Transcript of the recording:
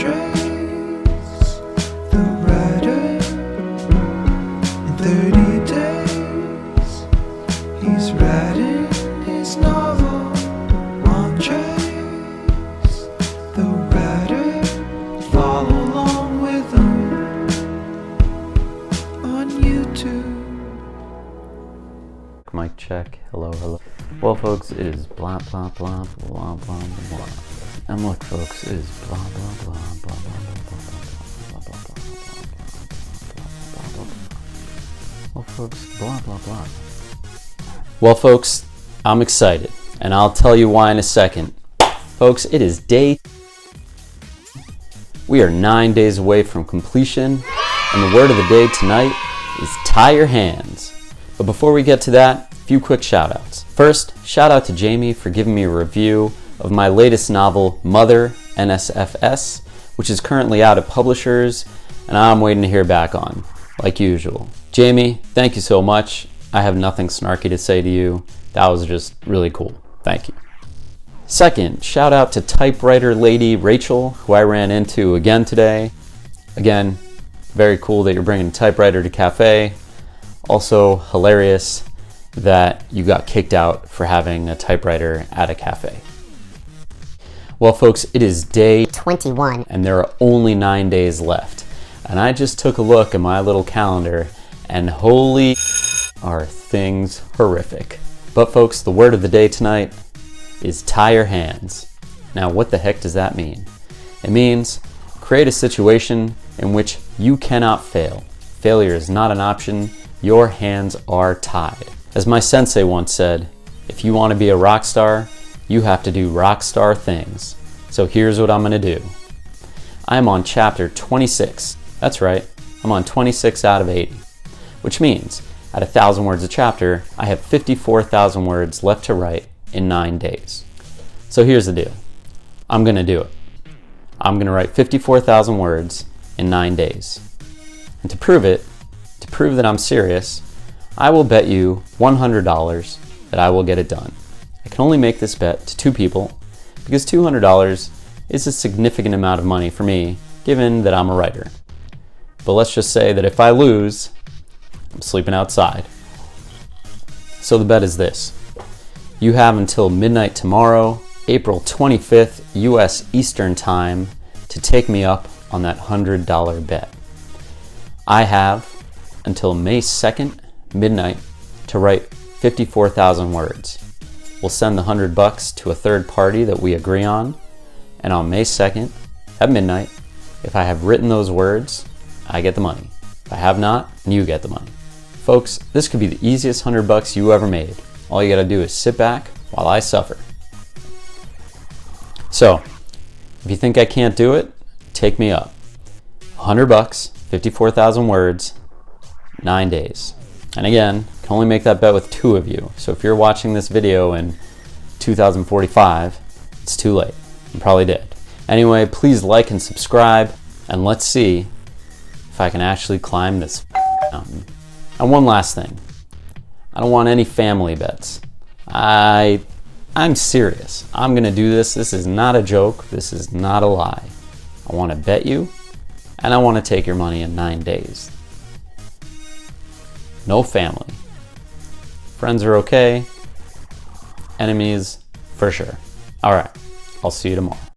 ANDRÉS, the writer. In 30 days, he's writing his novel. ANDRÉS, the writer. Follow along with him on YouTube. Mic check. Hello, hello. Well, folks, it is blah, blah, blah, blah, blah, blah. And look, folks, it is blah, blah, blah, blah, blah, blah, blah, blah, blah, blah, blah, blah, blah, blah, blah. Well, folks, blah, blah, blah. Well, folks, I'm excited, and I'll tell you why in a second. Folks, it is day. We are 9 days away from completion, and the word of the day tonight is tie your hands. But before we get to that, a few quick shout outs. First, shout out to Jamie for giving me a review of my latest novel, Mother, NSFS, which is currently out at publishers, and I'm waiting to hear back on, like usual. Jamie, thank you so much. I have nothing snarky to say to you. That was just really cool. Thank you. Second, shout out to typewriter lady Rachel, who I ran into again today. Again, very cool that you're bringing a typewriter to cafe. Also hilarious that you got kicked out for having a typewriter at a cafe. Well, folks, it is day 21 and there are only 9 days left. And I just took a look at my little calendar and holy are things horrific. But folks, the word of the day tonight is tie your hands. Now, what the heck does that mean? It means create a situation in which you cannot fail. Failure is not an option. Your hands are tied. As my sensei once said, if you want to be a rock star, you have to do rock star things. So here's what I'm going to do. I'm on chapter 26. That's right, I'm on 26 out of 80, which means at 1,000 words a chapter, I have 54,000 words left to write in 9 days. So here's the deal. I'm going to do it. I'm going to write 54,000 words in 9 days. And to prove it, to prove that I'm serious, I will bet you $100 that I will get it done. I can only make this bet to 2 people because $200 is a significant amount of money for me, given that I'm a writer. But let's just say that if I lose, I'm sleeping outside. So the bet is this. You have until midnight tomorrow, April 25th, US Eastern Time, to take me up on that $100 bet. I have until May 2nd, midnight, to write 54,000 words. We'll send the $100 to a third party that we agree on, and on May 2nd, at midnight, if I have written those words, I get the money. If I have not, you get the money. Folks, this could be the easiest $100 you ever made. All you gotta do is sit back while I suffer. So, if you think I can't do it, take me up. $100, 54,000 words, 9 days. And again, can only make that bet with 2 of you. So if you're watching this video in 2045, it's too late. I'm probably dead. Anyway, please like and subscribe, and let's see if I can actually climb this mountain. And one last thing. I don't want any family bets. I'm serious. I'm gonna do this. This is not a joke. This is not a lie. I want to bet you, and I want to take your money in 9 days. No family. Friends are okay. Enemies, for sure. All right, I'll see you tomorrow.